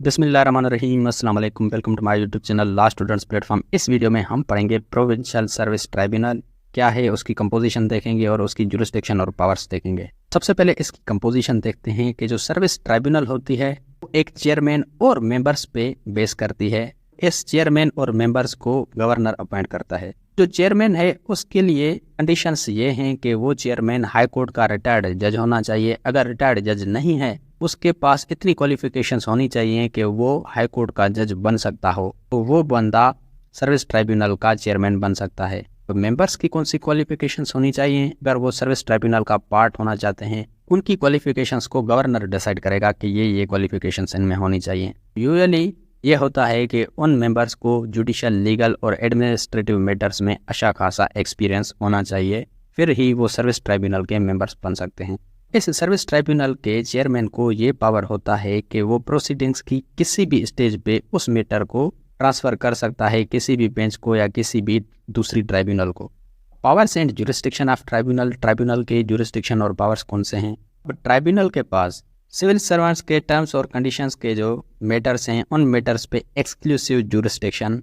बिस्मिल्लाहिर्रहमानिर्रहीम, अस्सलाम वालेकुम। Welcome to my YouTube channel law students platform. इस वीडियो में हम पढ़ेंगे प्रोविंशियल सर्विस ट्राइब्यूनल क्या है, उसकी कंपोजिशन देखेंगे और उसकी जुरिस्डिक्शन और पावर्स देखेंगे। सबसे पहले इसकी कंपोजिशन देखते हैं कि जो सर्विस ट्राइब्यूनल होती है वो एक चेयरमैन और मेंबर्स पे बेस करती है। इस चेयरमैन और मेंबर्स को गवर्नर अपॉइंट करता है। जो चेयरमैन है उसके लिए कंडीशंस ये हैं कि वो चेयरमैन हाई कोर्ट का रिटायर्ड जज होना चाहिए। अगर रिटायर्ड जज नहीं है उसके पास इतनी क्वालिफिकेशंस होनी चाहिए कि वो हाई कोर्ट का जज बन सकता हो, तो वो बंदा सर्विस ट्राइब्यूनल का चेयरमैन बन सकता है। तो मेंबर्स की कौन सी क्वालिफिकेशंस होनी चाहिए? अगर वो सर्विस ट्राइब्यूनल का पार्ट होना चाहते हैं उनकी क्वालिफिकेशंस को गवर्नर डिसाइड करेगा कि ये क्वालिफिकेशंस इनमें होनी चाहिए। यूजुअली ये होता है कि उन मेंबर्स को जुडिशियल, लीगल और एडमिनिस्ट्रेटिव मैटर्स में अच्छा खासा एक्सपीरियंस होना चाहिए, फिर ही वो सर्विस ट्राइब्यूनल के मेंबर्स बन सकते हैं। इस सर्विस ट्राइब्यूनल के चेयरमैन को ये पावर होता है कि वो प्रोसीडिंग्स की किसी भी स्टेज पे उस मैटर को ट्रांसफ़र कर सकता है, किसी भी बेंच को या किसी भी दूसरी ट्राइब्यूनल को। Powers and jurisdiction of tribunal, tribunal के जुरिस्डिक्शन और पावर्स कौन से हैं? अब ट्राइब्यूनल के पास सिविल सर्वेंट्स के टर्म्स और कंडीशंस के जो मैटर्स हैं उन मैटर्स पे एक्सक्लूसिव जुरिस्डिक्शन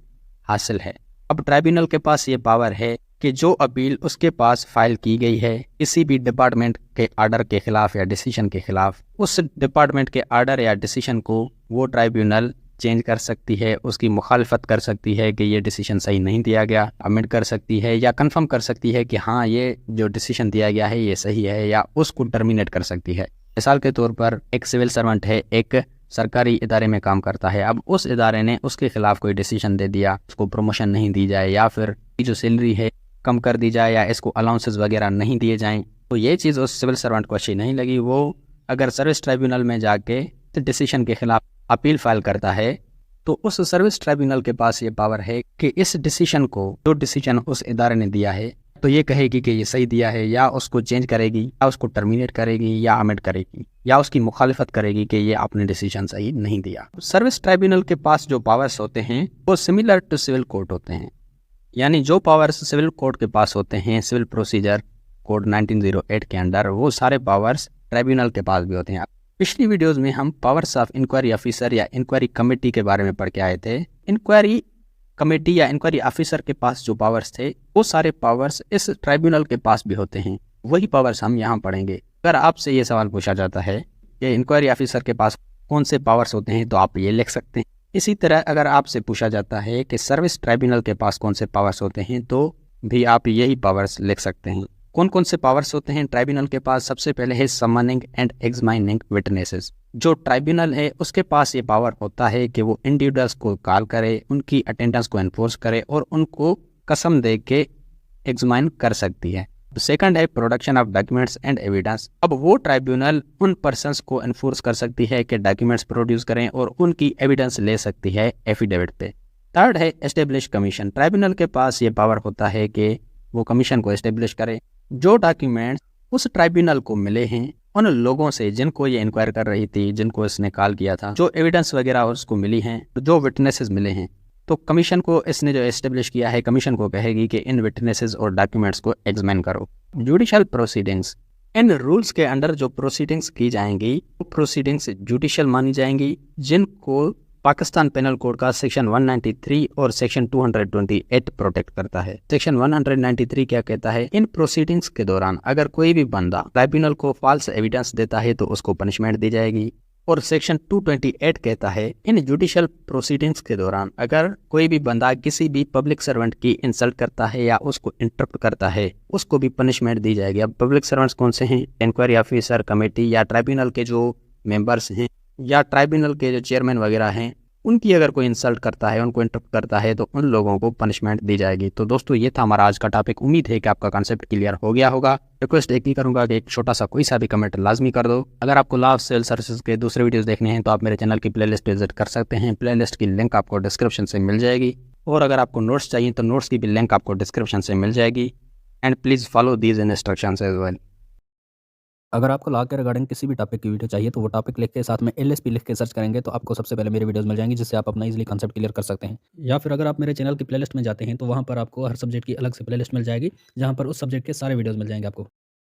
हासिल है। अब ट्राइब्यूनल के पास ये पावर है कि जो अपील उसके पास फाइल की गई है किसी भी डिपार्टमेंट के आर्डर के खिलाफ या डिसीजन के खिलाफ, उस डिपार्टमेंट के आर्डर या डिसीजन को वो ट्राइब्यूनल चेंज कर सकती है, उसकी मुखालफत कर सकती है कि ये डिसीजन सही नहीं दिया गया, अमेंड कर सकती है या कंफर्म कर सकती है कि हाँ ये जो डिसीजन दिया गया है ये सही है, या उसको टर्मिनेट कर सकती है। मिसाल के तौर पर एक सिविल सर्वेंट है, एक सरकारी इदारे में काम करता है। अब उस इदारे ने उसके खिलाफ कोई डिसीजन दे दिया, उसको प्रमोशन नहीं दी जाए या फिर जो सैलरी है कम कर दी जाए या इसको अलाउंसेस वगैरह नहीं दिए जाएं, तो ये चीज़ उस सिविल सर्वेंट को अच्छी नहीं लगी। वो अगर सर्विस ट्राइब्यूनल में जाके डिसीजन के खिलाफ अपील फाइल करता है तो उस सर्विस ट्राइब्यूनल के पास ये पावर है कि इस डिसीजन को, जो डिसीजन उस इदारे ने दिया है, तो ये कहेगी कि ये सही दिया है, या उसको चेंज करेगी या उसको टर्मिनेट करेगी या अमेंड करेगी या उसकी मुखालिफत करेगी कि ये आपने डिसीजन सही नहीं दिया। सर्विस ट्राइब्यूनल के पास जो पावर्स होते हैं वो सिमिलर टू सिविल कोर्ट होते हैं। यानी जो पावर्स सिविल कोर्ट के पास होते हैं, सिविल प्रोसीजर कोड 1908 के अंडर, वो सारे पावर्स ट्राइब्यूनल के पास भी होते हैं। पिछली वीडियोस में हम पावर्स ऑफ इंक्वायरी ऑफिसर या इंक्वायरी कमेटी के बारे में पढ़ के आए थे। इंक्वायरी कमेटी या इंक्वायरी ऑफिसर के पास जो पावर्स थे वो सारे पावर्स इस ट्राइब्यूनल के पास भी होते हैं। वही पावर्स हम यहाँ पढ़ेंगे। अगर आपसे ये सवाल पूछा जाता है कि इंक्वायरी ऑफिसर के पास कौन से पावर्स होते हैं तो आप ये लिख सकते हैं। इसी तरह अगर आपसे पूछा जाता है कि सर्विस ट्राइब्यूनल के पास कौन से पावर्स होते हैं तो भी आप यही पावर्स लिख सकते हैं। कौन कौन से पावर्स होते हैं ट्राइब्यूनल के पास? सबसे पहले है समनिंग एंड एग्जामिनिंग विटनेसेस। जो ट्राइब्यूनल है उसके पास ये पावर होता है कि वो इंडिविजुअल्स को कॉल करे, उनकी अटेंडेंस को एनफोर्स करे और उनको कसम दे के एग्जामिन कर सकती है। सेकंड है production of documents and evidence. अब वो ट्राइब्यूनल उन पर्सन्स को एनफोर्स कर सकती है कि डॉक्यूमेंट्स प्रोड्यूस करें और उनकी एविडेंस ले सकती है एफिडेविट पे। थर्ड है एस्टेब्लिश कमीशन। ट्राइब्यूनल के पास ये पावर होता है कि वो कमीशन को एस्टेब्लिश करे। जो डॉक्यूमेंट्स उस ट्राइब्यूनल को मिले हैं उन लोगों से जिनको ये इंक्वायर कर रही थी, जिनको इसने कॉल किया था, जो एविडेंस वगैरह उसको मिली हैं, जो विटनेसेस मिले हैं, तो कमीशन को इसने जो एस्टेब्लिश किया है, कमीशन को कहेगी कि इन विटनेसेस और डॉक्यूमेंट्स को एग्जामिन करो। जुडिशियल प्रोसीडिंग्स, इन रूल्स के अंडर जो प्रोसीडिंग्स की जाएंगी वो प्रोसीडिंग्स जुडिशियल मानी जाएंगी, जिनको पाकिस्तान पेनल कोड का सेक्शन 193 और सेक्शन 228 प्रोटेक्ट करता है। सेक्शन 193 क्या कहता है? इन प्रोसीडिंग्स के दौरान अगर कोई भी बंदा ट्राइब्यूनल को फॉल्स एविडेंस देता है तो उसको पनिशमेंट दी जाएगी। और सेक्शन 228 कहता है इन जुडिशियल प्रोसीडिंग्स के दौरान अगर कोई भी बंदा किसी भी पब्लिक सर्वेंट की इंसल्ट करता है या उसको इंटरप्ट करता है उसको भी पनिशमेंट दी जाएगी। अब पब्लिक सर्वेंट्स कौन से हैं? इंक्वायरी ऑफिसर, कमेटी या ट्राइब्यूनल के जो मेंबर्स हैं या ट्राइब्यूनल के जो चेयरमैन वगैरह हैं, उनकी अगर कोई इंसल्ट करता है, उनको इंटरप्ट करता है तो उन लोगों को पनिशमेंट दी जाएगी। तो दोस्तों ये था हमारा आज का टॉपिक। उम्मीद है कि आपका कॉन्सेप्ट क्लियर हो गया होगा। रिक्वेस्ट एक ही करूंगा कि एक छोटा सा कोई सा भी कमेंट लाजमी कर दो। अगर आपको लॉ सिविल सर्विसेज के दूसरे वीडियोस देखने हैं तो आप मेरे चैनल की प्लेलिस्ट विजिट कर सकते हैं। प्लेलिस्ट की लिंक आपको डिस्क्रिप्शन से मिल जाएगी। और अगर आपको नोट्स चाहिए तो नोट्स की भी लिंक आपको डिस्क्रिप्शन से मिल जाएगी। And please follow these instructions as well. अगर आपको लॉ के रिगार्डिंग किसी भी टॉपिक की वीडियो चाहिए तो वो टॉपिक लिख के साथ में एलएसपी लिख के सर्च करेंगे तो आपको सबसे पहले मेरी वीडियोस मिल जाएंगी, जिससे आप अपना इजीली कांसेप्ट क्लियर कर सकते हैं। या फिर अगर आप मेरे चैनल की प्लेलिस्ट में जाते हैं तो वहाँ पर आपको हर सब्जेक्ट की अलग से प्लेलिस्ट मिल जाएगी, जहाँ पर उस सब्जेक्ट के सारे वीडियोस मिल जाएंगे आपको।